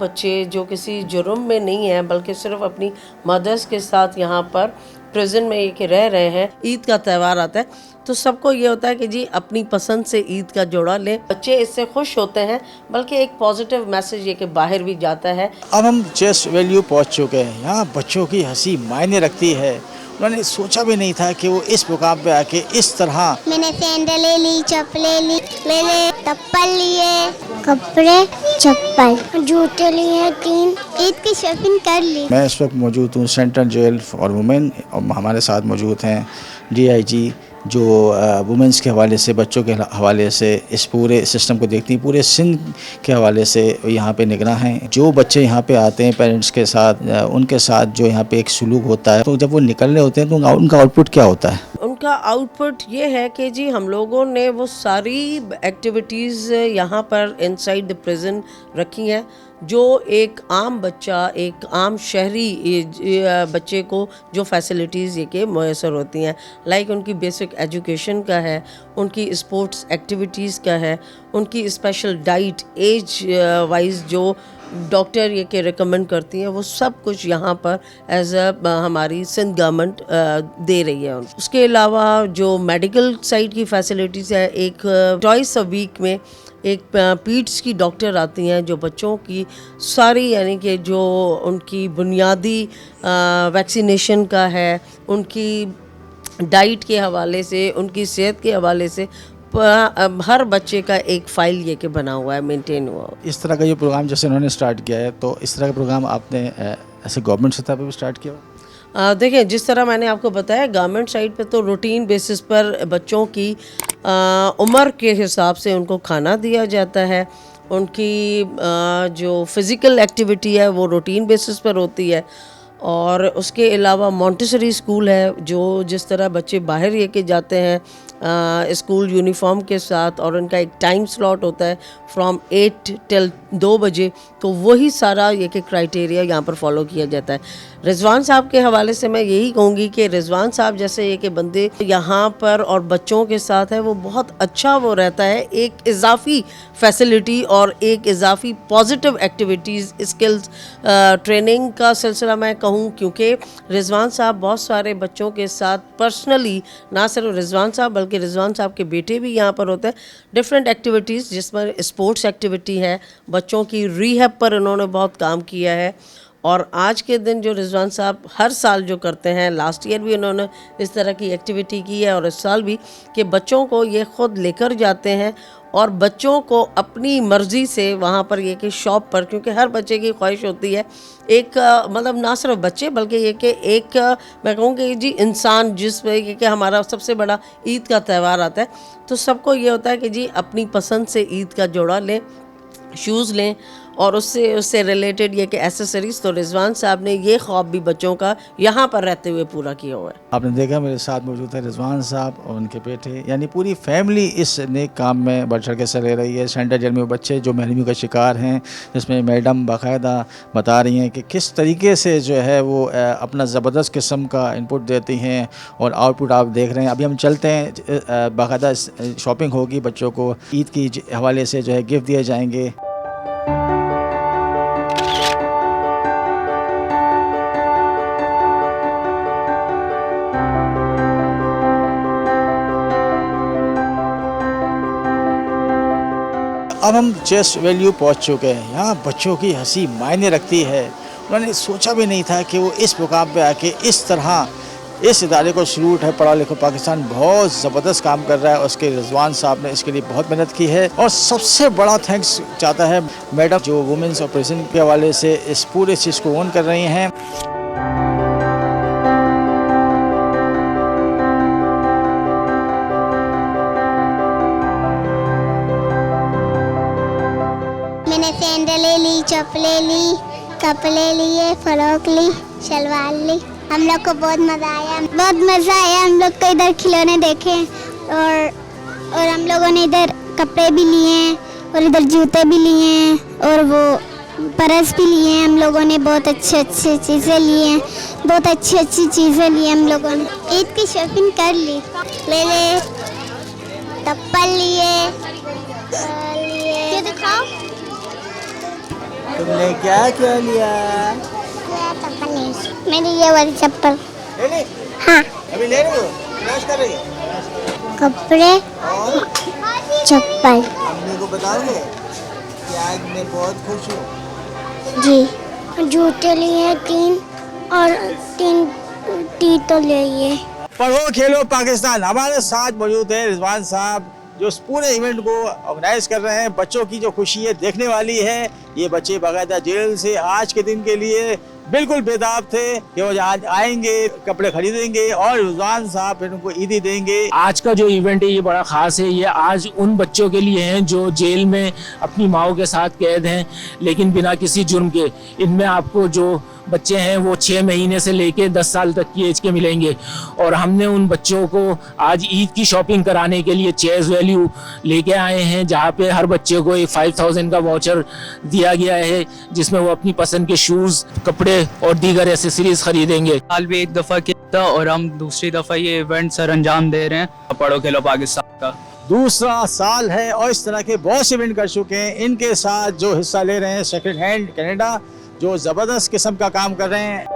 बच्चे जो किसी जुर्म में नहीं है बल्कि सिर्फ अपनी मदर्स के साथ यहाँ पर प्रेजेंट में ये कि रह रहे हैं, ईद का त्यौहार आता है तो सबको ये होता है कि जी अपनी पसंद से ईद का जोड़ा लें। बच्चे इससे खुश होते हैं, बल्कि एक पॉजिटिव मैसेज ये कि बाहर भी जाता है। अब हम चेस वैल्यू पहुंच चुके हैं। यहाँ बच्चों की हंसी मायने रखती है। उन्होंने सोचा भी नहीं था कि वो इस मुकाम पे आके इस तरह। मैंने सैंडलें ली, चप्पलें ली, मैंने चप्पल लिए, कपड़े, चप्पल, जूते लिए 3, ईद की शॉपिंग कर ली। मैं इस वक्त मौजूद हूँ सेंट्रल जेल फॉर वुमेन और हमारे साथ मौजूद हैं DIG जो वुमेंस के हवाले से, बच्चों के हवाले से इस पूरे सिस्टम को देखती हैं, पूरे सिंध के हवाले से यहाँ पे निगरां हैं। जो बच्चे यहाँ पे आते हैं पेरेंट्स के साथ, उनके साथ जो यहाँ पे एक सलूक होता है, तो जब वो निकल रहे होते हैं तो उनका आउटपुट क्या होता है? उनका आउटपुट ये है कि जी हम लोगों ने वो सारी एक्टिविटीज़ यहाँ पर इनसाइड द प्रिजन रखी हैं जो एक आम बच्चा, एक आम शहरी बच्चे को जो फैसिलिटीज़ ये के मैसर होती हैं, लाइक उनकी बेसिक एजुकेशन का है, उनकी स्पोर्ट्स एक्टिविटीज़ का है, उनकी स्पेशल डाइट एज वाइज जो डॉक्टर ये के रिकमेंड करती हैं, वो सब कुछ यहाँ पर एज हमारी सिंध गवर्नमेंट दे रही है। उसके अलावा जो मेडिकल साइड की फैसिलिटीज़ है, एक ट्वाइस अ वीक में एक पीड्स की डॉक्टर आती हैं जो बच्चों की सारी यानी कि जो उनकी बुनियादी वैक्सीनेशन का है, उनकी डाइट के हवाले से, उनकी सेहत के हवाले से हर बच्चे का एक फ़ाइल ये के बना हुआ है, मेंटेन हुआ। इस तरह का ये प्रोग्राम जैसे उन्होंने स्टार्ट किया है, तो इस तरह का प्रोग्राम आपने ऐसे गवर्नमेंट सतह पर भी स्टार्ट किया? देखिए, जिस तरह मैंने आपको बताया, गवर्नमेंट साइड पे तो रूटीन बेसिस पर बच्चों की उम्र के हिसाब से उनको खाना दिया जाता है, उनकी जो फिज़िकल एक्टिविटी है वो रूटीन बेसिस पर होती है, और उसके अलावा मॉन्टेसरी स्कूल है जो जिस तरह बच्चे बाहर ये के जाते हैं स्कूल यूनिफॉर्म के साथ, और उनका एक टाइम स्लॉट होता है फ्रॉम 8 टिल 2 बजे, तो वही सारा ये के क्राइटेरिया यहाँ पर फॉलो किया जाता है। रिजवान साहब के हवाले से मैं यही कहूँगी कि रिजवान साहब जैसे ये के बंदे यहाँ पर और बच्चों के साथ है, वो बहुत अच्छा वो रहता है, एक इजाफी फैसिलिटी और एक इजाफी पॉजिटिव एक्टिविटीज़ स्किल्स ट्रेनिंग का सिलसिला मैं कहूँ, क्योंकि रिजवान साहब बहुत सारे बच्चों के साथ पर्सनली, ना सिर्फ रिजवान साहब बल्कि रिजवान साहब के बेटे भी यहाँ पर होते हैं, डिफरेंट एक्टिविटीज़ जिसमें स्पोर्ट्स एक्टिविटी है, बच्चों की रीहैब पर उन्होंने बहुत काम किया है। और आज के दिन जो रिजवान साहब हर साल जो करते हैं, लास्ट ईयर भी उन्होंने इस तरह की एक्टिविटी की है और इस साल भी, कि बच्चों को ये ख़ुद लेकर जाते हैं और बच्चों को अपनी मर्ज़ी से वहाँ पर ये कि शॉप पर, क्योंकि हर बच्चे की ख्वाहिश होती है एक मतलब ना सिर्फ बच्चे बल्कि ये कि एक मैं कहूँगी जी इंसान जिसमें ये कि हमारा सबसे बड़ा ईद का त्यौहार आता है, तो सबको ये होता है कि जी अपनी पसंद से ईद का जोड़ा लें, शूज़ लें और उससे रिलेटेड ये कि एसेसरीज़। तो रिजवान साहब ने ये ख्वाब भी बच्चों का यहाँ पर रहते हुए पूरा किया हुआ है। आपने देखा मेरे साथ मौजूद है रिजवान साहब और उनके बेटे, यानी पूरी फैमिली इस नेक काम में बढ़ चढ़ के हिस्सा ले रही है। सेंट्रल जेल में बच्चे जो महरूमी का शिकार हैं, जिसमें मैडम बाकायदा बता रही हैं कि किस तरीके से जो है वो अपना ज़बरदस्त किस्म का इनपुट देती हैं और आउटपुट आप देख रहे हैं। अभी हम चलते हैं, बाकायदा शॉपिंग होगी, बच्चों को ईद की हवाले से जो है गिफ्ट दिए जाएंगे। अब हम चेस वैल्यू पहुंच चुके हैं। यहाँ बच्चों की हंसी मायने रखती है। उन्होंने सोचा भी नहीं था कि वो इस मुकाम पे आके इस तरह, इस इदारे को सलूट है। पढ़ा लिखा पाकिस्तान बहुत ज़बरदस्त काम कर रहा है, उसके रिजवान साहब ने इसके लिए बहुत मेहनत की है। और सबसे बड़ा थैंक्स चाहता है मैडम जो वुमेंस ऑपरेशन के हवाले से इस पूरे चीज़ को ओन कर रही हैं। मैंने सैंडलें ली, चप्पलें ली, कपड़े लिए, फ्रॉक ली, शलवार ली। हम लोग को बहुत मज़ा आया। हम लोग को इधर खिलौने देखे और हम लोगों ने इधर कपड़े भी लिए और इधर जूते भी लिए और वो पर्स भी लिए। हम लोगों ने बहुत अच्छे चीज़ें लिए हैं, बहुत अच्छी चीज़ें ली हम लोगों ने। ईद की शॉपिंग कर ली। मैंने चप्पल लिए, ये दिखाओ, तुमने क्या क्या लिया? मेरी ये वाली चप्पल। ले ली? हाँ। अभी ले रही हो? क्रैश कर रही है? कपड़े, और चप्पल। अम्मी को बताओगे कि आज मैं बहुत खुश हूँ? जी। जूते लिए 3 और 3 टी तो लिए। पढ़ो खेलो पाकिस्तान। हमारे साथ मौजूद है रिजवान साहब जो इस पूरे इवेंट को ऑर्गेनाइज कर रहे हैं। बच्चों की जो खुशी है देखने वाली है। ये बच्चे बाकायदा जेल से आज के दिन के लिए बिल्कुल बेताब थे कि वो आज आएंगे, कपड़े खरीदेंगे और रिजवान साहब फिर उनको ईदी देंगे। आज का जो इवेंट है ये बड़ा ख़ास है। ये आज उन बच्चों के लिए हैं जो जेल में अपनी माओ के साथ कैद हैं लेकिन बिना किसी जुर्म के। इनमें आपको जो बच्चे हैं वो 6 महीने से लेके 10 साल तक की एज के मिलेंगे और हमने उन बच्चों को आज ईद की शॉपिंग कराने के लिए चेयर्स वैल्यू लेके आए हैं जहाँ पे हर बच्चे को एक 5000 का वाउचर दिया गया है जिसमें वो अपनी पसंद के शूज़, कपड़े और दीगर एसेसरीज खरीदेंगे। साल भी एक दफ़ा किया था और हम दूसरी दफ़ा ये इवेंट सर अंजाम दे रहे हैं पढ़ो खेलो पाकिस्तान का। दूसरा साल है और इस तरह के बहुत से इवेंट कर चुके हैं। इनके साथ जो हिस्सा ले रहे हैं सेकंड हैंड कनाडा जो ज़बरदस्त किस्म का काम कर रहे हैं।